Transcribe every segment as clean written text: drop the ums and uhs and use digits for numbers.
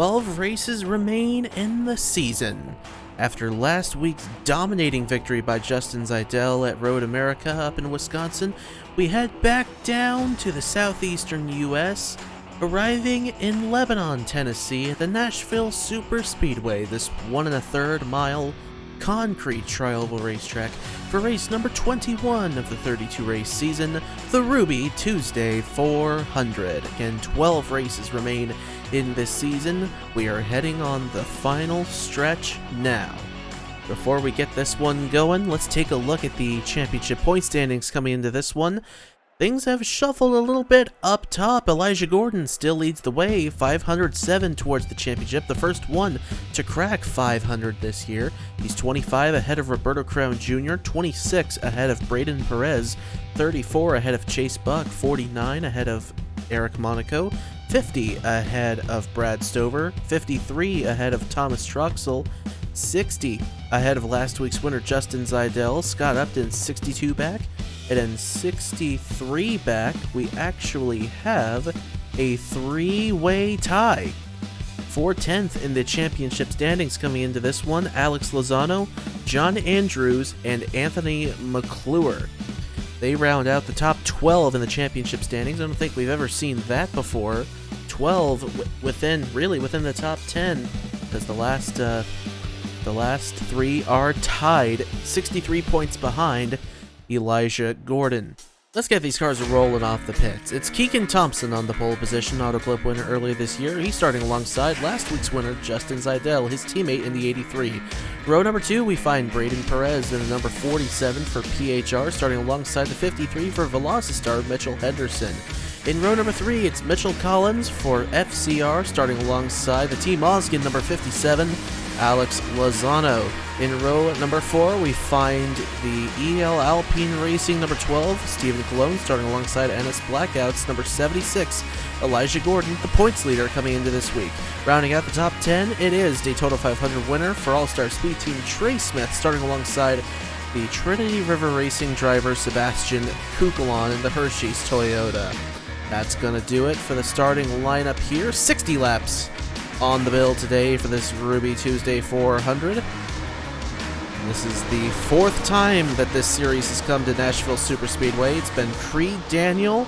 12 races remain in the season. After last week's dominating victory by Justin Zeidel at Road America up in Wisconsin, we head back down to the southeastern U.S., arriving in Lebanon, Tennessee at the Nashville Superspeedway, this 1 1/3 mile concrete trioval racetrack for race number 21 of the 32 race season, the Ruby Tuesday 400. Again, 12 races remain in this season. We are heading on the final stretch now. Before we get this one going, let's take a look at the championship point standings coming into this one. Things have shuffled a little bit up top. Elijah Gordon still leads the way, 507 towards the championship, the first one to crack 500 this year. He's 25 ahead of Roberto Crown Jr., 26 ahead of Braden Perez, 34 ahead of Chase Buck, 49 ahead of Eric Monaco, 50 ahead of Brad Stover, 53 ahead of Thomas Troxel, 60 ahead of last week's winner Justin Zeidel, Scott Upton 62 back, and then 63 back, we actually have a three-way tie. For 10th in the championship standings coming into this one, Alex Lozano, John Andrews, and Anthony McClure. They round out the top 12 in the championship standings. I don't think we've ever seen that before. 12 within the top 10, because the last three are tied, 63 points behind Elijah Gordon. Let's get these cars rolling off the pits. It's Keegan Thompson on the pole position, Auto Club winner earlier this year. He's starting alongside last week's winner, Justin Zeidel, his teammate in the 83. Row number 2, we find Braden Perez in the number 47 for PHR, starting alongside the 53 for Velocitar, Mitchell Henderson. In row number 3, it's Mitchell Collins for FCR, starting alongside the Team Osgen number 57, Alex Lozano. In row number 4, we find the EL Alpine Racing number 12, Stephen Colon, starting alongside NS Blackouts number 76, Elijah Gordon, the points leader coming into this week. Rounding out the top 10, it is Daytona 500 winner for All-Star Speed Team Trey Smith, starting alongside the Trinity River Racing driver Sebastian Kukulon in the Hershey's Toyota. That's going to do it for the starting lineup here. 60 laps on the bill today for this Ruby Tuesday 400. This is the 4th time that this series has come to Nashville Superspeedway. It's been Creed Daniel,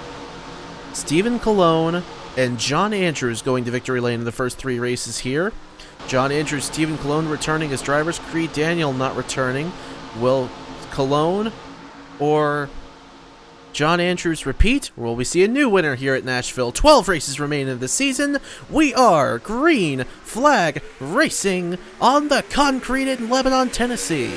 Stephen Colon, and John Andrews going to victory lane in the first 3 races here. John Andrews, Stephen Colon returning as drivers. Creed Daniel not returning. Will Colon or John Andrews repeat, or will we see a new winner here at Nashville? 12 races remain in the season. We are Green Flag Racing on the concrete in Lebanon, Tennessee.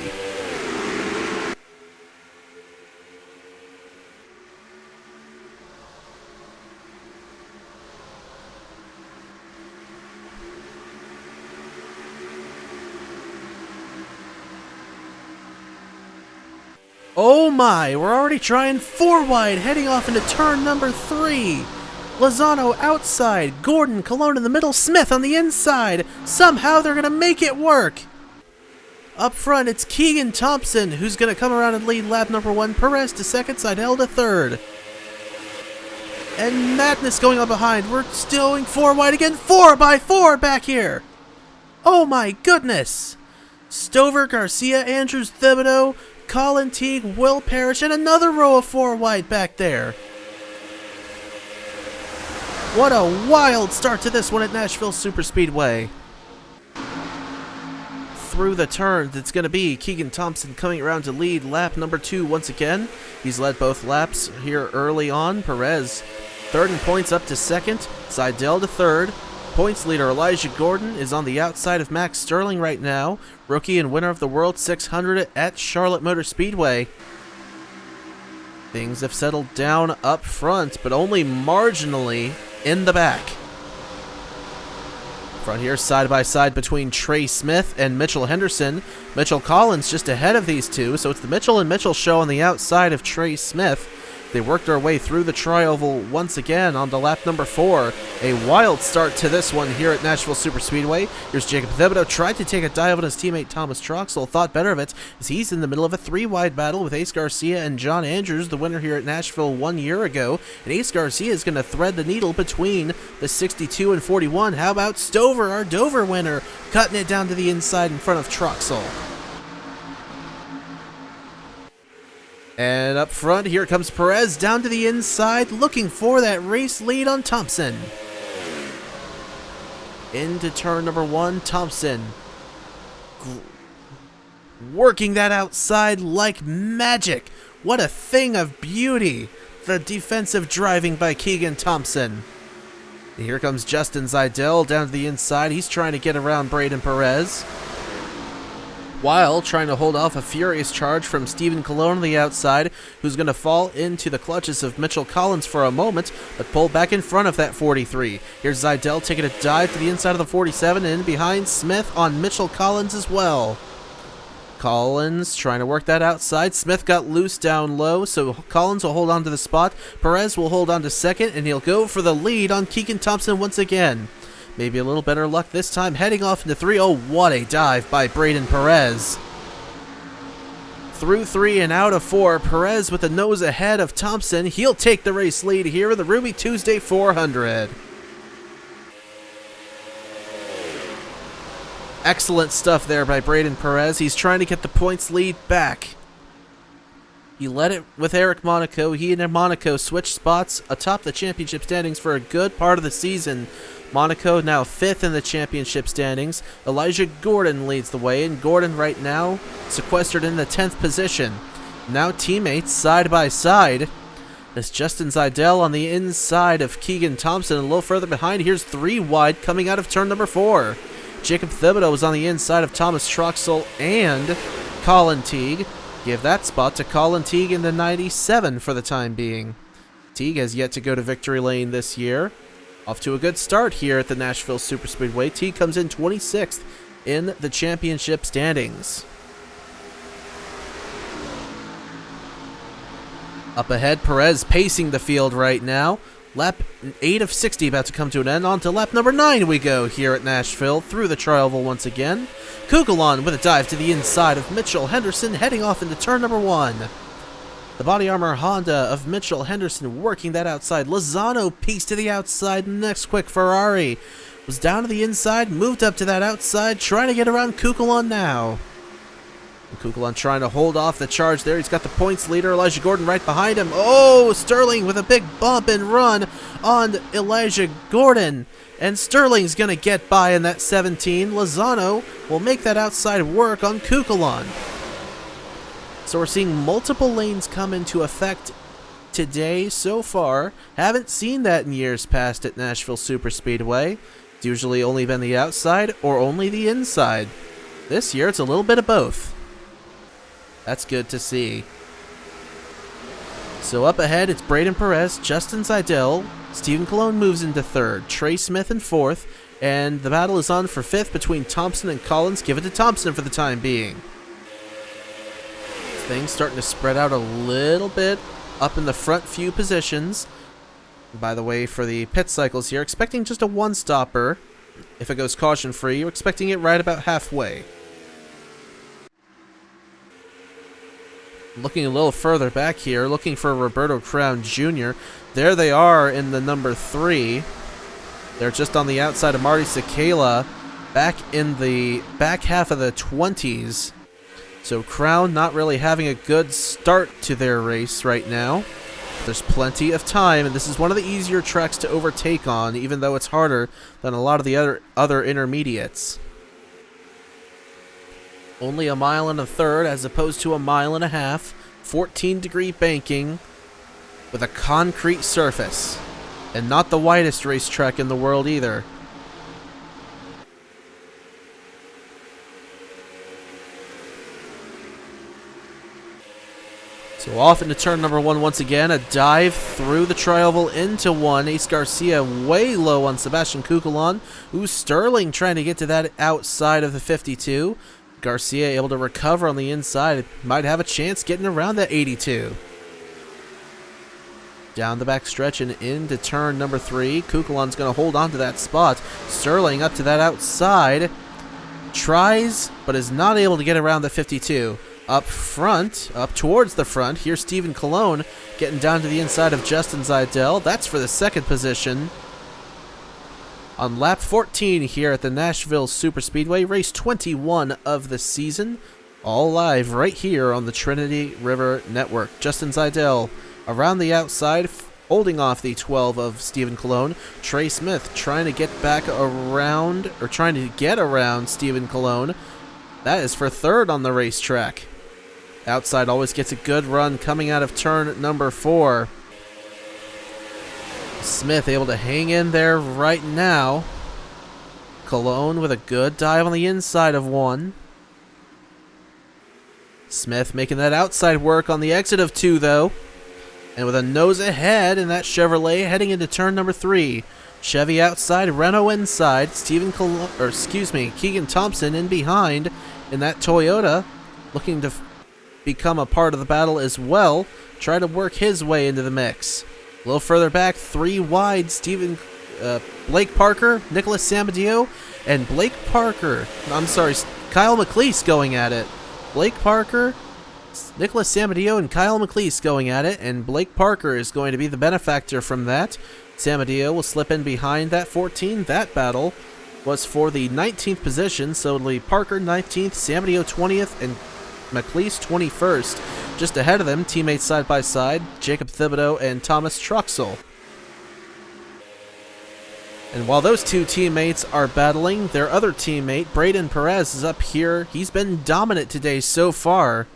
Oh my, we're already trying 4 wide, heading off into turn number 3. Lozano outside, Gordon, Colon in the middle, Smith on the inside. Somehow they're going to make it work. Up front, it's Keegan Thompson, who's going to come around and lead lap number 1. Perez to 2nd, Zeidel to 3rd. And madness going on behind. We're still going 4 wide again, 4x4 back here. Oh my goodness. Stover, Garcia, Andrews, Thibodeau, Colin Teague, Will Parrish, and another row of 4 wide back there. What a wild start to this one at Nashville Superspeedway. Through the turns, it's going to be Keegan Thompson coming around to lead lap number 2 once again. He's led both laps here early on. Perez 3rd in points up to 2nd. Zeidel to 3rd. Points leader Elijah Gordon is on the outside of Max Sterling right now, rookie and winner of the World 600 at Charlotte Motor Speedway. Things have settled down up front, but only marginally in the back. Front here, side by side between Trey Smith and Mitchell Henderson. Mitchell Collins just ahead of these two, so it's the Mitchell and Mitchell show on the outside of Trey Smith. They worked their way through the tri-oval once again onto lap number 4. A wild start to this one here at Nashville Superspeedway. Here's Jacob Thibodeau, tried to take a dive on his teammate Thomas Troxel, thought better of it as he's in the middle of a 3-wide battle with Ace Garcia and John Andrews, the winner here at Nashville 1 year ago. And Ace Garcia is going to thread the needle between the 62 and 41. How about Stover, our Dover winner, cutting it down to the inside in front of Troxel. And up front, here comes Perez down to the inside, looking for that race lead on Thompson. Into turn number 1, Thompson. Working that outside like magic. What a thing of beauty. The defensive driving by Keegan Thompson. Here comes Justin Zeidel down to the inside. He's trying to get around Braden Perez, while trying to hold off a furious charge from Stephen Colon on the outside, who's going to fall into the clutches of Mitchell Collins for a moment, but pull back in front of that 43. Here's Zeidel taking a dive to the inside of the 47 and behind Smith on Mitchell Collins as well. Collins trying to work that outside. Smith got loose down low, so Collins will hold on to the spot. Perez will hold on to second, and he'll go for the lead on Keegan Thompson once again. Maybe a little better luck this time, heading off into 3. Oh, what a dive by Braden Perez. Through 3 and out of 4, Perez with the nose ahead of Thompson. He'll take the race lead here in the Ruby Tuesday 400. Excellent stuff there by Braden Perez. He's trying to get the points lead back. He led it with Eric Monaco. He and Monaco switched spots atop the championship standings for a good part of the season. Monaco now 5th in the championship standings. Elijah Gordon leads the way, and Gordon right now sequestered in the 10th position. Now teammates side by side. As Justin Zeidel on the inside of Keegan Thompson, a little further behind. Here's 3 wide coming out of turn number 4. Jacob Thibodeau is on the inside of Thomas Troxel and Colin Teague. Give that spot to Colin Teague in the 97 for the time being. Teague has yet to go to victory lane this year. Off to a good start here at the Nashville Superspeedway. Teague comes in 26th in the championship standings. Up ahead, Perez pacing the field right now. Lap 8 of 60 about to come to an end. On to lap number 9 we go here at Nashville through the tri-oval once again. Kugelon with a dive to the inside of Mitchell Henderson, heading off into turn number 1. The body armor Honda of Mitchell Henderson working that outside. Lozano pieced to the outside. Next quick Ferrari was down to the inside, moved up to that outside, trying to get around Kugelon now. Kugelon trying to hold off the charge there. He's got the points leader, Elijah Gordon, right behind him. Oh, Sterling with a big bump and run on Elijah Gordon. And Sterling's going to get by in that 17. Lozano will make that outside work on Kugelon. So we're seeing multiple lanes come into effect today so far. Haven't seen that in years past at Nashville Superspeedway. It's usually only been the outside or only the inside. This year it's a little bit of both. That's good to see. So up ahead, it's Braden Perez, Justin Zeidel, Stephen Colon moves into 3rd, Trey Smith in 4th, and the battle is on for 5th between Thompson and Collins. Give it to Thompson for the time being. Things starting to spread out a little bit up in the front few positions. By the way, for the pit cycles here, expecting just a 1-stopper. If it goes caution-free, you're expecting it right about halfway. Looking a little further back here, looking for Roberto Crown Jr. There they are in the number 3. They're just on the outside of Marty Sakala, back in the back half of the 20s. So Crown not really having a good start to their race right now. There's plenty of time, and this is one of the easier tracks to overtake on, even though it's harder than a lot of the other intermediates. Only 1 1/3 as opposed to 1.5 miles. 14-degree banking with a concrete surface. And not the widest racetrack in the world either. So off into turn number 1 once again. A dive through the tri-oval into 1. Ace Garcia way low on Sebastian Kugelon. Ooh, Sterling trying to get to that outside of the 52. Garcia able to recover on the inside. Might have a chance getting around that 82. Down the back stretch and into turn number 3. Kukulon's going to hold on to that spot. Sterling up to that outside. Tries, but is not able to get around the 52. Up front, up towards the front, here's Stephen Colon getting down to the inside of Justin Zeidel. That's for the second position. On lap 14 here at the Nashville Superspeedway, race 21 of the season. All live right here on the Trinity River Network. Justin Zeidel around the outside, holding off the 12 of Stephen Colon. Trey Smith trying to get back around, or trying to get around Stephen Colon. That is for third on the racetrack. Outside always gets a good run coming out of turn number 4. Smith able to hang in there right now. Colon with a good dive on the inside of 1. Smith making that outside work on the exit of 2, though. And with a nose ahead in that Chevrolet heading into turn number 3. Chevy outside, Renault inside. Keegan Thompson in behind in that Toyota, looking to become a part of the battle as well. Try to work his way into the mix. A little further back, 3 wide, Blake Parker, Nicholas Samadio, and Kyle McLeese going at it. Blake Parker, Nicholas Samadio, and Kyle McLeese going at it, and Blake Parker is going to be the benefactor from that. Samadio will slip in behind that 14. That battle was for the 19th position, so it'll be Parker 19th, Samadio 20th, and McLeese 21st. Just ahead of them, teammates side by side, Jacob Thibodeau and Thomas Truxell. And while those two teammates are battling, their other teammate, Braden Perez, is up here. He's been dominant today so far.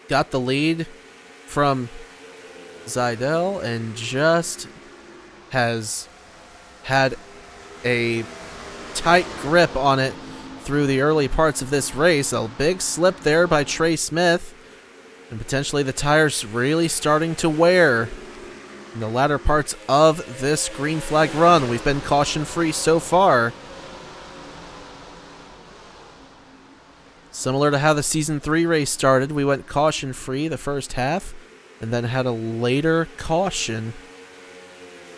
Got the lead from Zeidel and just has had a tight grip on it through the early parts of this race. A big slip there by Trey Smith, and potentially the tires really starting to wear in the latter parts of this green flag run. We've been caution free so far. Similar to how the Season 3 race started, we went caution free the first half and then had a later caution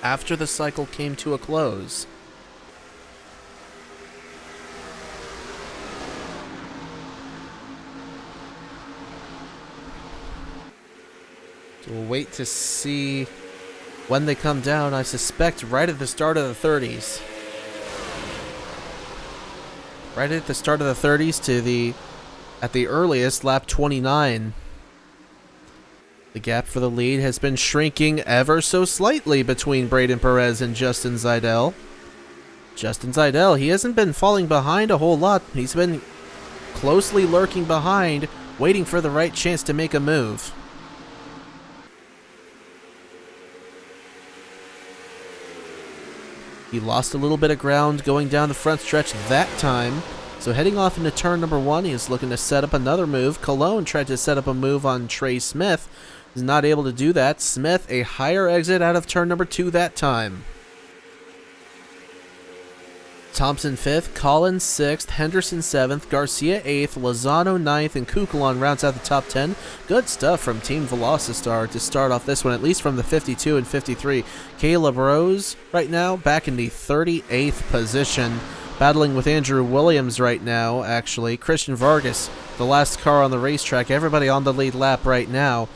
after the cycle came to a close. So we'll wait to see when they come down. I suspect right at the start of the 30s. Right at the start of the 30s to at the earliest, lap 29. The gap for the lead has been shrinking ever so slightly between Braden Perez and Justin Zeidel. Justin Zeidel, he hasn't been falling behind a whole lot. He's been closely lurking behind, waiting for the right chance to make a move. He lost a little bit of ground going down the front stretch that time. So heading off into turn number 1, he is looking to set up another move. Cologne tried to set up a move on Trey Smith. He's not able to do that. Smith, a higher exit out of turn number 2 that time. Thompson 5th, Collins 6th, Henderson 7th, Garcia 8th, Lozano 9th, and Kukulon rounds out the top 10. Good stuff from Team Velocistar to start off this one, at least from the 52 and 53. Caleb Rose right now back in the 38th position, battling with Andrew Williams right now, actually. Christian Vargas, the last car on the racetrack. Everybody on the lead lap right now.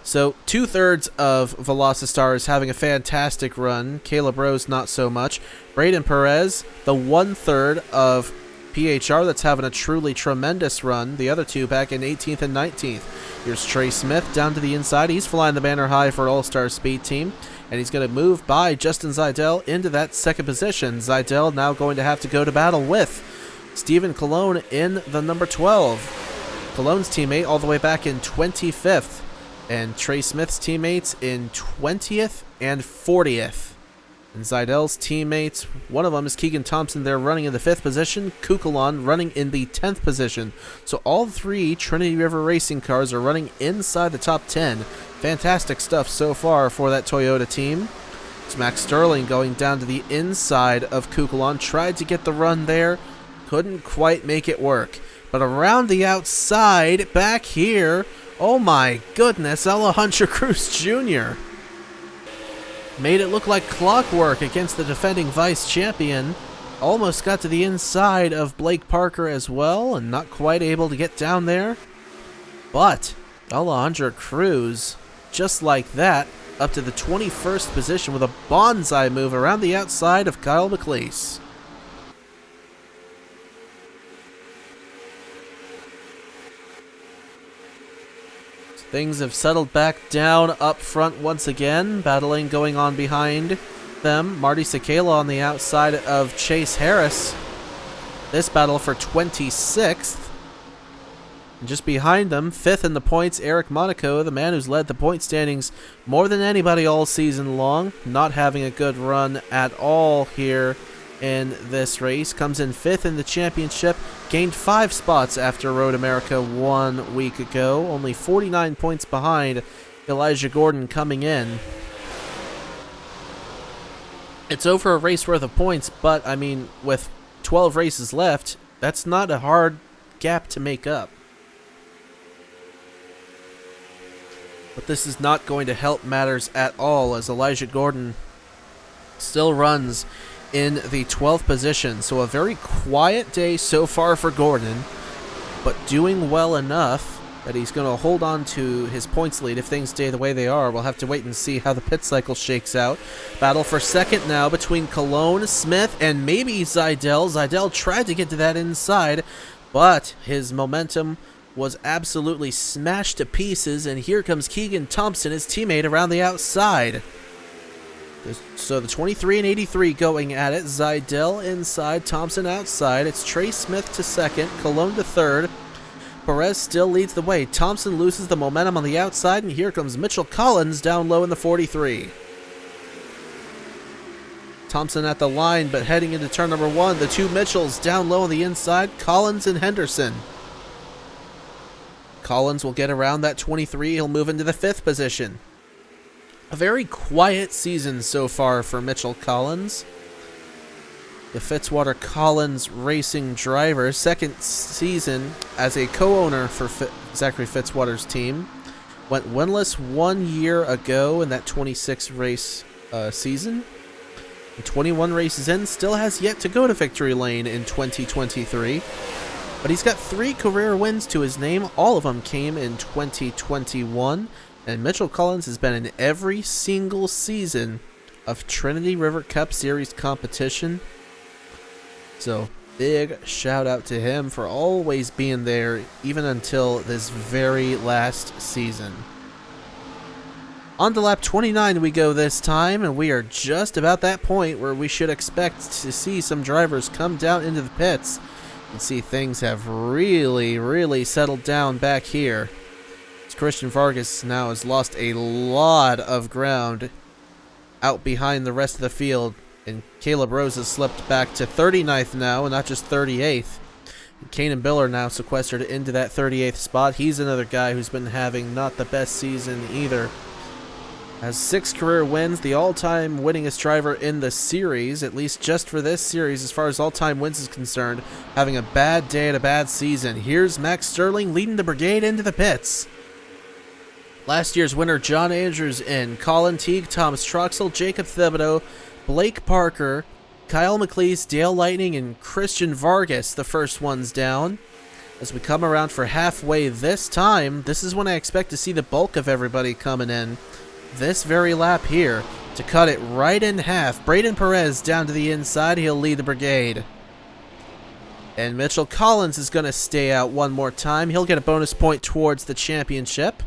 So 2/3 of Velocistar is having a fantastic run. Caleb Rose, not so much. Braden Perez, the 1/3 of PHR that's having a truly tremendous run. The other two back in 18th and 19th. Here's Trey Smith down to the inside. He's flying the banner high for All-Star Speed Team. And he's going to move by Justin Zeidel into that second position. Zeidel now going to have to go to battle with Stephen Colon in the number 12. Colon's teammate all the way back in 25th. And Trey Smith's teammates in 20th and 40th. And Zeidel's teammates, one of them is Keegan Thompson. They're running in the 5th position. Kukulon running in the 10th position. So all 3 Trinity River Racing cars are running inside the top 10. Fantastic stuff so far for that Toyota team. It's Max Sterling going down to the inside of Kukulon. Tried to get the run there. Couldn't quite make it work. But around the outside, back here, Oh my goodness, Alejandro Cruz Jr. made it look like clockwork against the defending vice champion. Almost got to the inside of Blake Parker as well, and not quite able to get down there. But Alejandro Cruz, just like that, up to the 21st position with a bonsai move around the outside of Kyle McLeese. Things have settled back down up front once again. Battling going on behind them. Marty Sakala on the outside of Chase Harris. This battle for 26th. And just behind them, 5th in the points, Eric Monaco, the man who's led the point standings more than anybody all season long. Not having a good run at all here in this race. Comes in 5th in the championship. Gained 5 spots after Road America 1 week ago. Only 49 points behind Elijah Gordon coming in. It's over a race worth of points, but, I mean, with 12 races left, that's not a hard gap to make up. But this is not going to help matters at all, as Elijah Gordon still runs in the 12th position. So a very quiet day so far for Gordon, but doing well enough that he's going to hold on to his points lead if things stay the way they are. We'll have to wait and see how the pit cycle shakes out. Battle for second now between Cologne, Smith, and maybe Zidell. Zidell tried to get to that inside, but his momentum was absolutely smashed to pieces, and here comes Keegan Thompson, his teammate, around the outside. So the 23 and 83 going at it. Zidell inside, Thompson outside. It's Trey Smith to second, Cologne to third. Perez still leads the way. Thompson loses the momentum on the outside, and here comes Mitchell Collins down low in the 43. Thompson at the line, but heading into turn number 1. The two Mitchells down low on the inside, Collins and Henderson. Collins will get around that 23. He'll move into the 5th position. A very quiet season so far for Mitchell Collins. The Fitzwater Collins Racing driver, second season as a co-owner for Zachary Fitzwater's team. Went winless 1 year ago in that 26 race season. And 21 races in, still has yet to go to victory lane in 2023. But he's got 3 career wins to his name. All of them came in 2021. And Mitchell Collins has been in every single season of Trinity River Cup Series competition. So, big shout out to him for always being there, even until this very last season. On to lap 29 we go this time, and we are just about that point where we should expect to see some drivers come down into the pits and see things have really settled down back here. Christian Vargas now has lost a lot of ground out behind the rest of the field, and Caleb Rose has slipped back to 39th now, and not just 38th. And Kanan Biller now sequestered into that 38th spot. He's another guy who's been having not the best season either. Has 6 career wins, the all-time winningest driver in the series, at least just for this series as far as all-time wins is concerned, having a bad day and a bad season. Here's Max Sterling leading the brigade into the pits. Last year's winner, John Andrews in. Colin Teague, Thomas Troxel, Jacob Thibodeau, Blake Parker, Kyle McLeese, Dale Lightning, and Christian Vargas, the first ones down. As we come around for halfway this time, this is when I expect to see the bulk of everybody coming in. This very lap here to cut it right in half. Braden Perez down to the inside. He'll lead the brigade. And Mitchell Collins is going to stay out one more time. He'll get a bonus point towards the championship.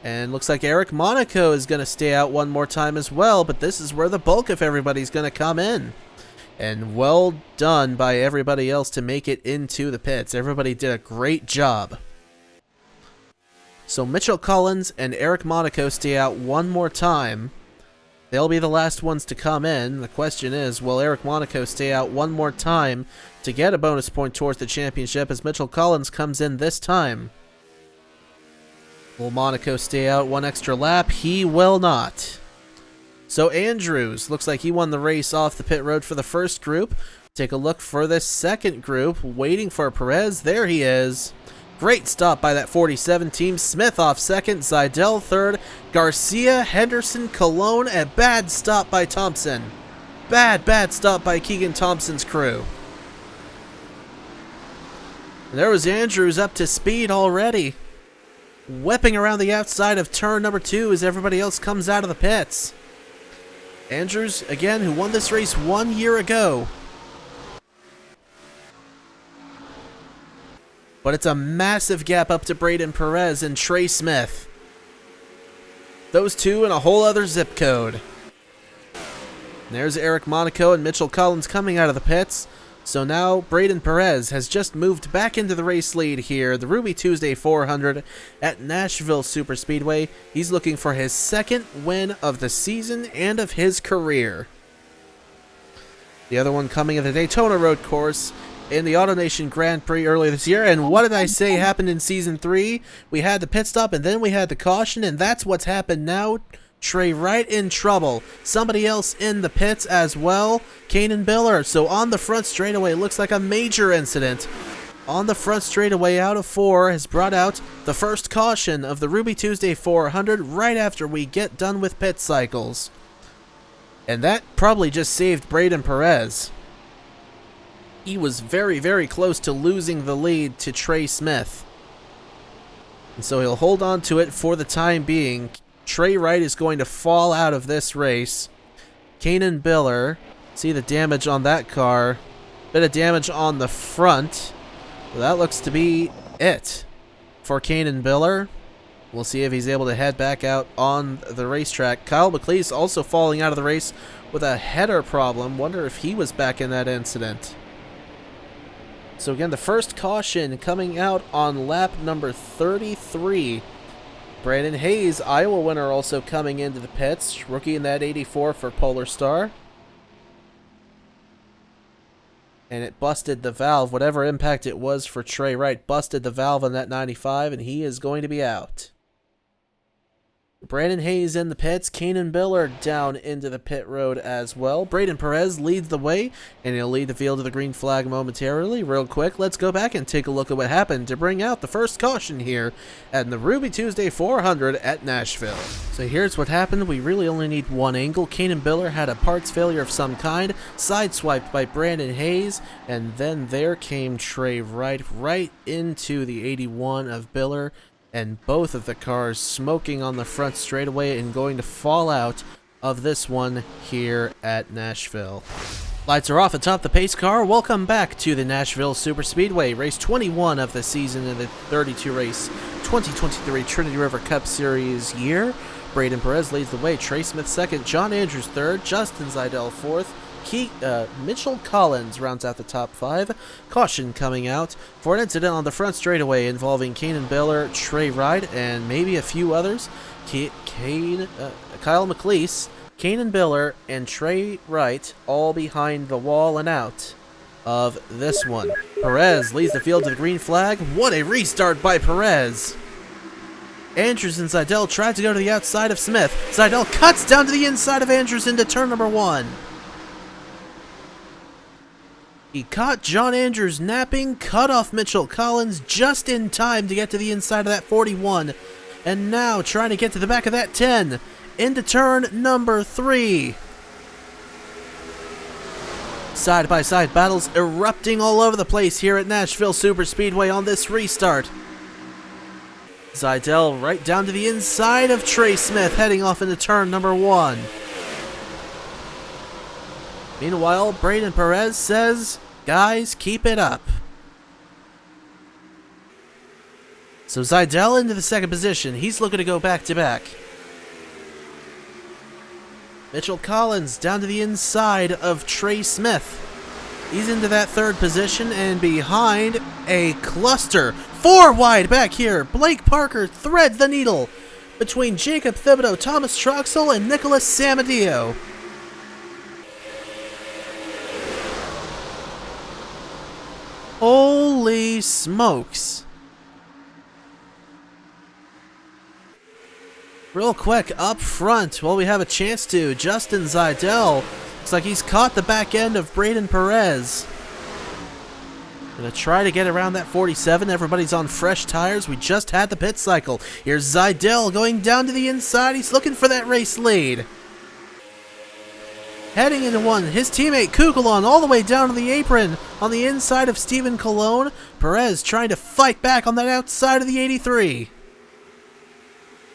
And looks like Eric Monaco is going to stay out one more time as well, but this is where the bulk of everybody's going to come in. And well done by everybody else to make it into the pits. Everybody did a great job. So Mitchell Collins and Eric Monaco stay out one more time. They'll be the last ones to come in. The question is, will Eric Monaco stay out one more time to get a bonus point towards the championship as Mitchell Collins comes in this time? Will Monaco stay out one extra lap? He will not. So Andrews, looks like he won the race off the pit road for the first group. Take a look for the second group, waiting for Perez. There he is. Great stop by that 47 team. Smith off second, Seidel third, Garcia, Henderson, Cologne, a bad stop by Thompson. Bad stop by Keegan Thompson's crew. And there was Andrews up to speed already. Whipping around the outside of turn number 2 as everybody else comes out of the pits. Andrews, again, who won this race 1 year ago. But it's a massive gap up to Braden Perez and Trey Smith. Those two in a whole other zip code. And there's Eric Monaco and Mitchell Collins coming out of the pits. So now Braden Perez has just moved back into the race lead here. The Ruby Tuesday 400 at Nashville Superspeedway. He's looking for his second win of the season and of his career. The other one coming at the Daytona Road Course in the AutoNation Grand Prix earlier this year. And what did I say happened in Season 3? We had the pit stop and then we had the caution, and that's what's happened now. Trey Wright in trouble. Somebody else in the pits as well. Kanan Biller. So on the front straightaway, looks like a major incident. On the front straightaway out of 4 has brought out the first caution of the Ruby Tuesday 400 right after we get done with pit cycles. And that probably just saved Braden Perez. He was very close to losing the lead to Trey Smith. And so he'll hold on to it for the time being. Trey Wright is going to fall out of this race. Kanan Biller, see the damage on that car. Bit of damage on the front. Well, that looks to be it for Kanan Biller. We'll see if he's able to head back out on the racetrack. Kyle McLeese also falling out of the race with a header problem. Wonder if he was back in that incident. So again, the first caution coming out on lap number 33. Brandon Hayes, Iowa winner, also coming into the pits. Rookie in that 84 for Polar Star. And it busted the valve. Whatever impact it was for Trey Wright, busted the valve on that 95, and he is going to be out. Brandon Hayes in the pits. Kanan Biller down into the pit road as well. Braden Perez leads the way, and he'll lead the field to the green flag momentarily. Real quick, let's go back and take a look at what happened to bring out the first caution here at the Ruby Tuesday 400 at Nashville. So here's what happened. We really only need one angle. Kanan Biller had a parts failure of some kind, sideswiped by Brandon Hayes, and then there came Trey Wright right into the 81 of Biller. And both of the cars smoking on the front straightaway and going to fall out of this one here at Nashville. Lights are off atop the pace car. Welcome back to the Nashville Superspeedway, race 21 of the season in the 32-race 2023 Trinity River Cup Series year. Braden Perez leads the way, Trey Smith second, John Andrews third, Justin Seidel fourth. Mitchell Collins rounds out the top 5. Caution coming out for an incident on the front straightaway involving Kanan Biller, Trey Wright, and maybe a few others. Kyle McLeese, Kanan Biller, and Trey Wright all behind the wall and out of this one. Perez leads the field to the green flag. What a restart by Perez! Andrews and Seidel tried to go to the outside of Smith. Seidel cuts down to the inside of Andrews into turn number 1. He caught John Andrews napping, cut off Mitchell Collins just in time to get to the inside of that 41. And now trying to get to the back of that 10 into turn number 3. Side-by-side battles erupting all over the place here at Nashville Superspeedway on this restart. Seidel right down to the inside of Trey Smith, heading off into turn number 1. Meanwhile, Braden Perez says, guys, keep it up. So Seidel into the second position. He's looking to go back-to-back. Mitchell Collins down to the inside of Trey Smith. He's into that third position, and behind a cluster. 4 wide back here. Blake Parker threads the needle between Jacob Thibodeau, Thomas Troxel, and Nicholas Samadio. Holy smokes. Real quick, up front, while we have a chance to, Justin Seidel. Looks like he's caught the back end of Braden Perez. Gonna try to get around that 47. Everybody's on fresh tires. We just had the pit cycle. Here's Zidell going down to the inside. He's looking for that race lead. Heading into one, his teammate Kukulon all the way down to the apron on the inside of Steven Colon. Perez trying to fight back on that outside of the 83.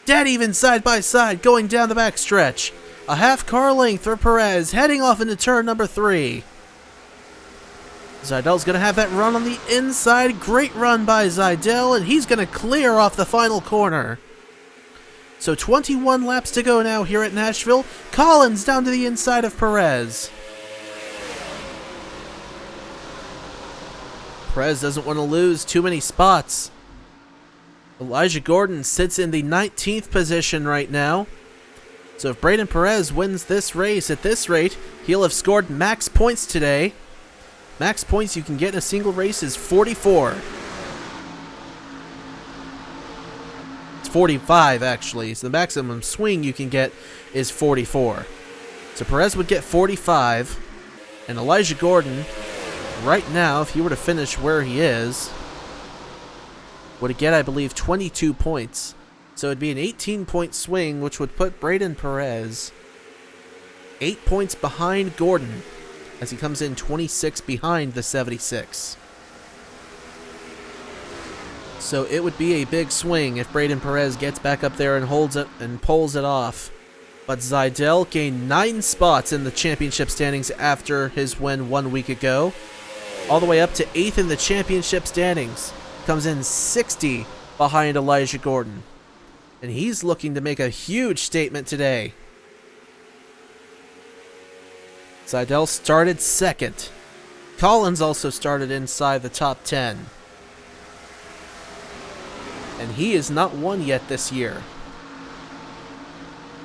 Dead even side by side going down the backstretch. A half car length for Perez heading off into turn number 3. Zidell's going to have that run on the inside. Great run by Zidell, and he's going to clear off the final corner. So 21 laps to go now here at Nashville. Collins down to the inside of Perez. Perez doesn't want to lose too many spots. Elijah Gordon sits in the 19th position right now. So if Braden Perez wins this race at this rate, he'll have scored max points today. Max points you can get in a single race is 44. It's 45 actually, so the maximum swing you can get is 44. So Perez would get 45, and Elijah Gordon, right now, if he were to finish where he is, would get, I believe, 22 points. So it'd be an 18-point swing, which would put Braden Perez 8 points behind Gordon, as he comes in 26 behind the 76. So it would be a big swing if Braden Perez gets back up there and holds it and pulls it off. But Zidell gained 9 spots in the championship standings after his win 1 week ago, all the way up to 8th in the championship standings. Comes in 60 behind Elijah Gordon. And he's looking to make a huge statement today. Zidell started second. Collins also started inside the top 10. And he is not won yet this year.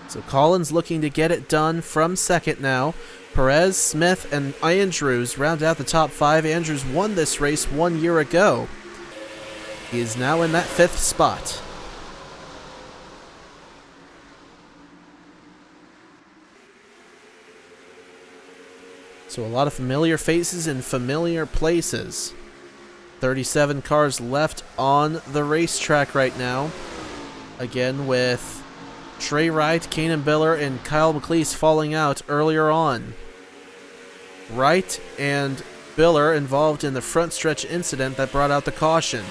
So Collins looking to get it done from second now. Perez, Smith, and Andrews round out the top 5. Andrews won this race 1 year ago. He is now in that 5th spot. So a lot of familiar faces in familiar places. 37 cars left on the racetrack right now. Again with Trey Wright, Kanan Biller, and Kyle McLeese falling out earlier on. Wright and Biller involved in the front stretch incident that brought out the caution.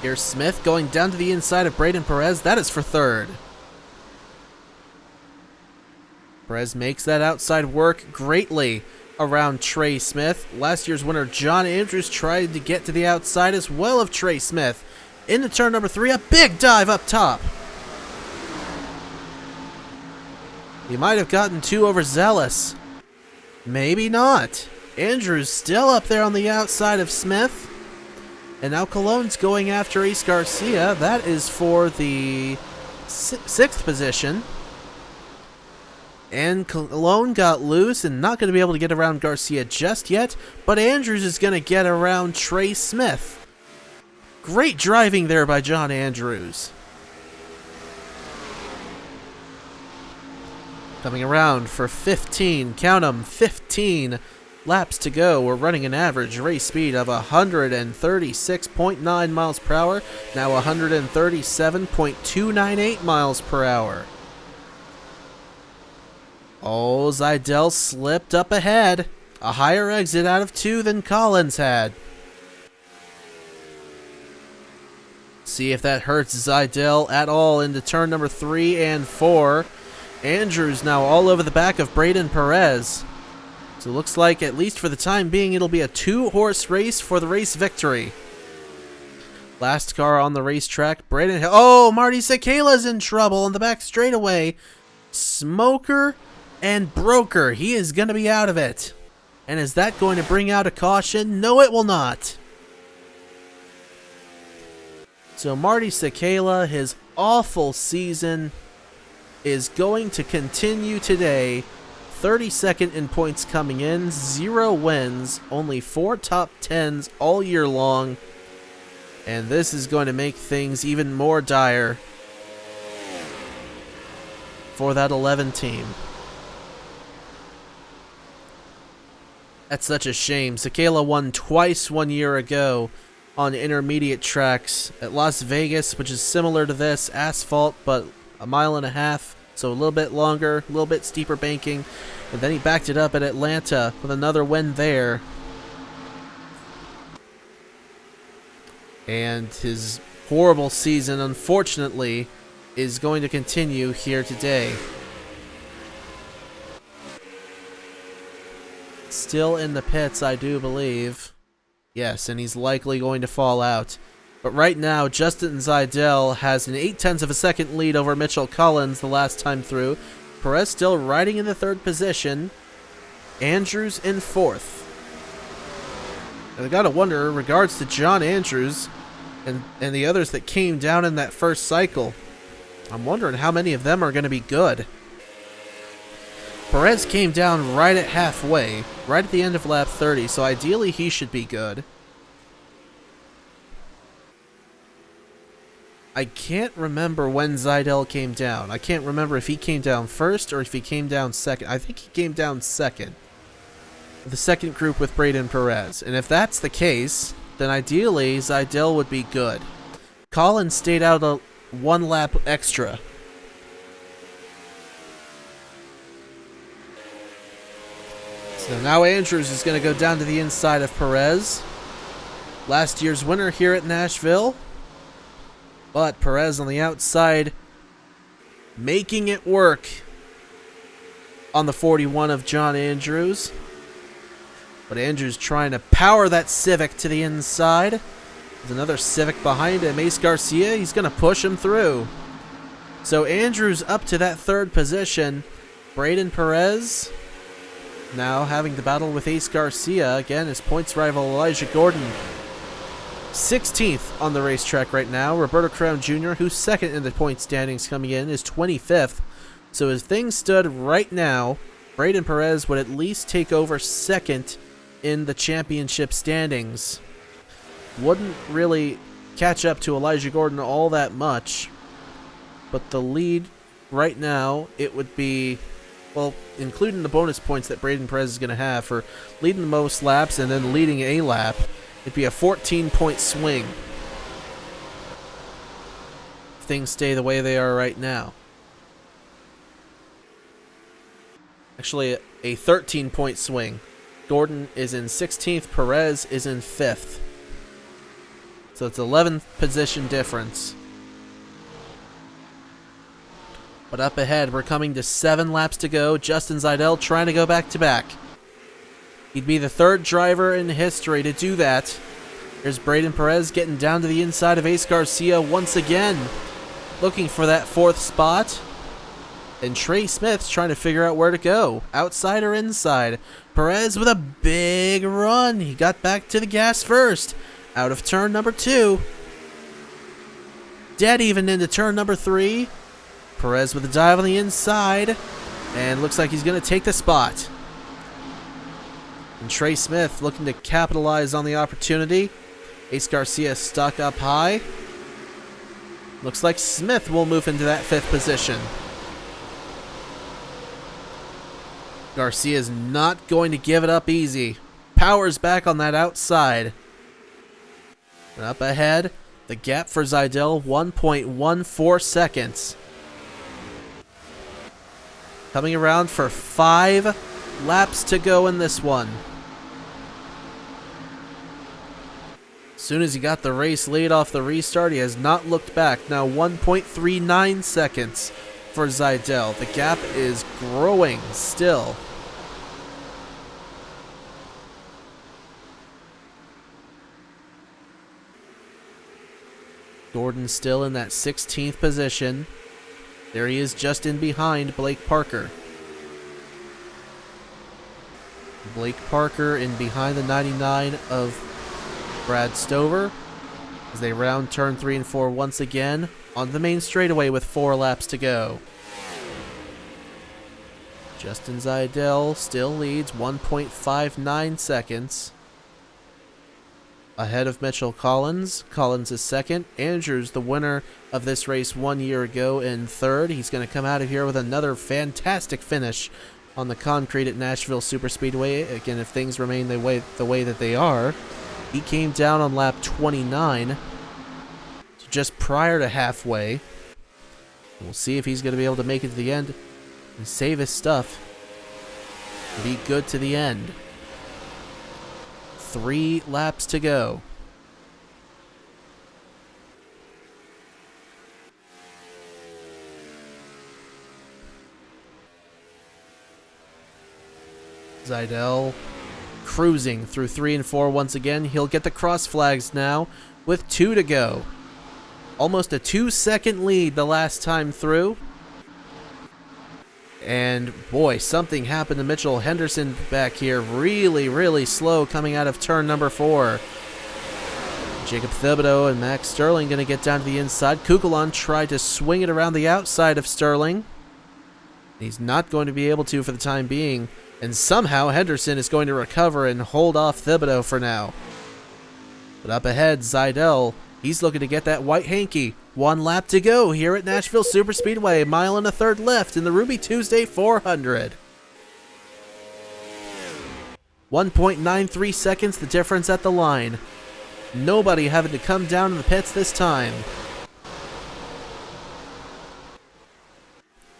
Here's Smith going down to the inside of Braden Perez. That is for 3rd. Perez makes that outside work greatly around Trey Smith. Last year's winner John Andrews tried to get to the outside as well of Trey Smith. Into turn number 3, a big dive up top. He might have gotten too overzealous. Maybe not. Andrews still up there on the outside of Smith. And now Cologne's going after Ace Garcia. That is for the 6th position. And Cologne got loose and not going to be able to get around Garcia just yet, but Andrews is going to get around Trey Smith. Great driving there by John Andrews. Coming around for 15, count 'em, 15 laps to go. We're running an average race speed of 136.9 miles per hour, now 137.298 miles per hour. Oh, Zidell slipped up ahead. A higher exit out of 2 than Collins had. See if that hurts Zidell at all into turn number 3 and 4. Andrews now all over the back of Braden Perez. So it looks like, at least for the time being, it'll be a 2-horse race for the race victory. Last car on the racetrack, Braden. Oh, Marty Sekela's in trouble on the back straightaway. Smoker and Broker. He is going to be out of it. And is that going to bring out a caution? No, it will not. So Marty Sekela, his awful season is going to continue today. 32nd in points coming in, 0 wins, only 4 top 10s all year long. And this is going to make things even more dire for that 11 team. That's such a shame. Sekela won twice 1 year ago on intermediate tracks at Las Vegas, which is similar to this, asphalt, but a mile and a half, so a little bit longer, a little bit steeper banking. And then he backed it up at Atlanta with another win there. And his horrible season, unfortunately, is going to continue here today. Still in the pits, I do believe. Yes, and he's likely going to fall out. But right now, Justin Zaidel has an 0.8 of a second lead over Mitchell Collins the last time through. Perez still riding in the third position. Andrews in fourth. And I gotta wonder, in regards to John Andrews and the others that came down in that first cycle, I'm wondering how many of them are going to be good. Perez came down right at halfway, right at the end of lap 30, so ideally he should be good. I can't remember when Zaidel came down. I can't remember if he came down first or if he came down second. I think he came down second. The second group with Braden Perez. And if that's the case, then ideally Zaidel would be good. Collins stayed out one lap extra. So now Andrews is going to go down to the inside of Perez. Last year's winner here at Nashville. But Perez on the outside, making it work on the 41 of John Andrews. But Andrews trying to power that Civic to the inside. There's another Civic behind him. Ace Garcia, he's going to push him through. So Andrews up to that third position. Braden Perez now having to battle with Ace Garcia. Again, his points rival Elijah Gordon. 16th on the racetrack right now. Roberto Crown Jr., who's second in the point standings coming in, is 25th. So as things stood right now, Braden Perez would at least take over second in the championship standings. Wouldn't really catch up to Elijah Gordon all that much. But the lead right now, it would be, well, including the bonus points that Braden Perez is going to have for leading the most laps and then leading a lap, it'd be a 14-point swing if things stay the way they are right now. Actually, a 13-point swing. Gordon is in 16th, Perez is in 5th. So it's 11th position difference. But up ahead, we're coming to 7 laps to go. Justin Zaidel trying to go back-to-back. He'd be the third driver in history to do that. Here's Braden Perez getting down to the inside of Ace Garcia once again, looking for that 4th spot. And Trey Smith's trying to figure out where to go, outside or inside. Perez with a big run. He got back to the gas first, out of turn number 2. Dead even into turn number 3. Perez with a dive on the inside, and looks like he's going to take the spot. And Trey Smith looking to capitalize on the opportunity. Ace Garcia stuck up high. Looks like Smith will move into that 5th position. Garcia's not going to give it up easy. Powers back on that outside. And up ahead, the gap for Zaidel, 1.14 seconds. Coming around for 5 laps to go in this one. As soon as he got the race lead off the restart, he has not looked back. Now 1.39 seconds for Zaidel. The gap is growing still. Gordon still in that 16th position. There he is just in behind Blake Parker. Blake Parker in behind the 99 of Brad Stover as they round turn 3 and 4 once again on the main straightaway with 4 laps to go. Justin Zaidel still leads 1.59 seconds ahead of Mitchell Collins. Collins is second. Andrews, the winner of this race 1 year ago, in third. He's going to come out of here with another fantastic finish on the concrete at Nashville Superspeedway. Again, if things remain the way that they are, he came down on lap 29, just prior to halfway. We'll see if he's going to be able to make it to the end and save his stuff and be good to the end. 3 laps to go. Seidel cruising through 3 and 4 once again. He'll get the cross flags now with 2 to go. Almost a 2-second lead the last time through. And boy, something happened to Mitchell Henderson back here. Really slow coming out of turn number 4. Jacob Thibodeau and Max Sterling going to get down to the inside. Kukulon tried to swing it around the outside of Sterling. He's not going to be able to for the time being. And somehow Henderson is going to recover and hold off Thibodeau for now. But up ahead, Seidel, he's looking to get that white hanky. 1 lap to go here at Nashville Superspeedway. 1 1/3 left in the Ruby Tuesday 400. 1.93 seconds the difference at the line. Nobody having to come down in the pits this time.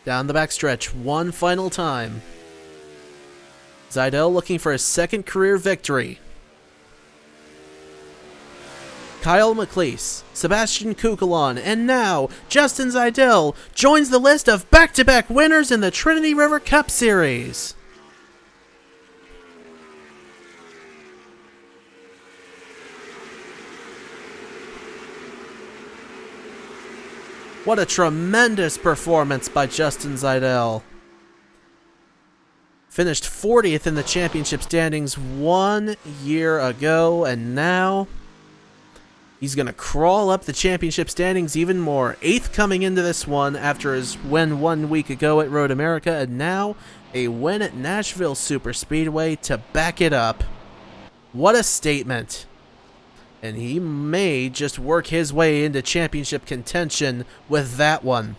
Down the backstretch, one final time. Seidel looking for his 2nd career victory. Kyle McLeese, Sebastian Kukulon, and now Justin Seidel joins the list of back-to-back winners in the Trinity River Cup Series. What a tremendous performance by Justin Seidel. Finished 40th in the championship standings 1 year ago, and now he's going to crawl up the championship standings even more. 8th coming into this one after his win 1 week ago at Road America, and now a win at Nashville Superspeedway to back it up. What a statement. And he may just work his way into championship contention with that one.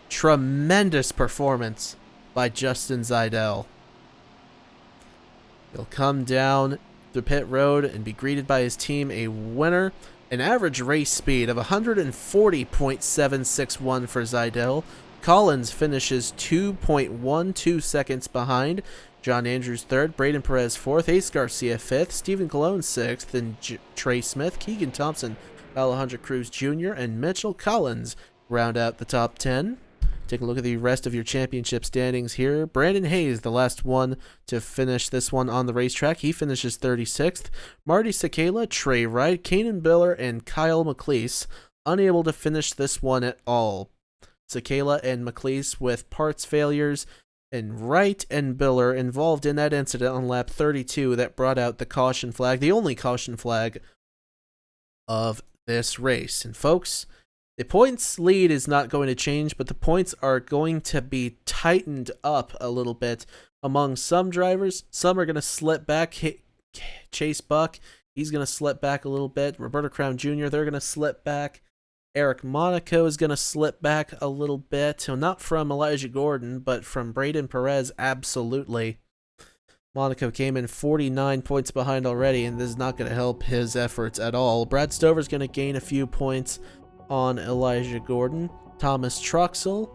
Tremendous performance by Justin Seidel. He'll come down the pit road and be greeted by his team a winner. An average race speed of 140.761 for Seidel. Collins finishes 2.12 seconds behind. John Andrews 3rd, Braden Perez 4th, Ace Garcia 5th, Stephen Colon 6th, and Trey Smith, Keegan Thompson, Alejandro Cruz Jr., and Mitchell Collins round out the top 10. Take a look at the rest of your championship standings here. Brandon Hayes, the last one to finish this one on the racetrack. He finishes 36th. Marty Sakala, Trey Wright, Kanan Biller, and Kyle McLeese unable to finish this one at all. Sakala and McLeese with parts failures, and Wright and Biller involved in that incident on lap 32 that brought out the caution flag, the only caution flag of this race. And folks, the points lead is not going to change, but the points are going to be tightened up a little bit among some drivers. Some are going to slip back. Chase Buck, he's going to slip back a little bit. Roberto Crown Jr., they're going to slip back. Eric Monaco is going to slip back a little bit. So not from Elijah Gordon, but from Braden Perez, absolutely. Monaco came in 49 points behind already, and this is not going to help his efforts at all. Brad Stover's going to gain a few points on Elijah Gordon. Thomas Truxell,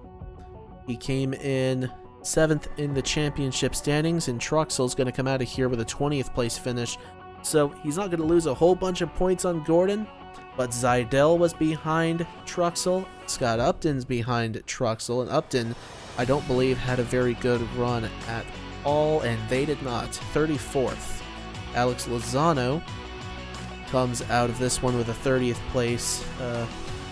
he came in 7th in the championship standings, and Truxell's going to come out of here with a 20th place finish. So he's not going to lose a whole bunch of points on Gordon, but Seidel was behind Truxell. Scott Upton's behind Truxell, and Upton, I don't believe, had a very good run at all, and they did not. 34th. Alex Lozano comes out of this one with a 30th place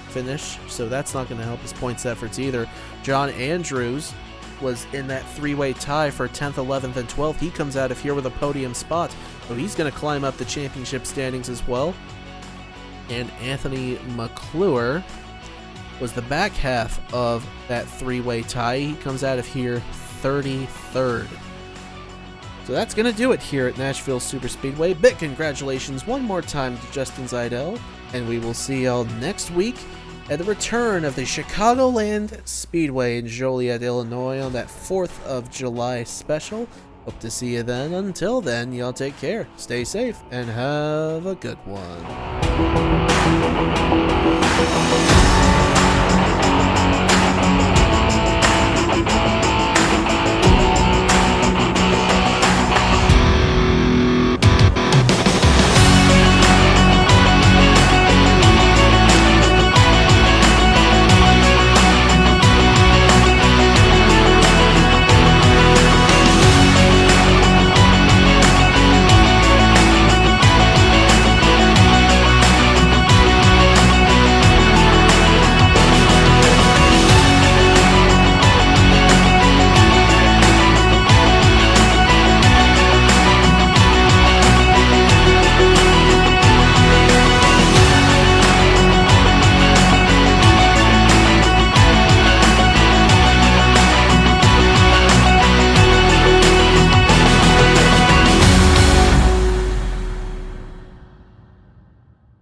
finish, so that's not going to help his points efforts either. John Andrews was in that 3-way tie for 10th, 11th, and 12th. He comes out of here with a podium spot, so he's going to climb up the championship standings as well. And Anthony McClure was the back half of that 3-way tie. He comes out of here 33rd. So that's going to do it here at Nashville Superspeedway. Big congratulations one more time to Justin Seidel, and we will see y'all next week at the return of the Chicagoland Speedway in Joliet, Illinois on that 4th of July special. Hope to see you then. Until then, y'all take care, stay safe, and have a good one.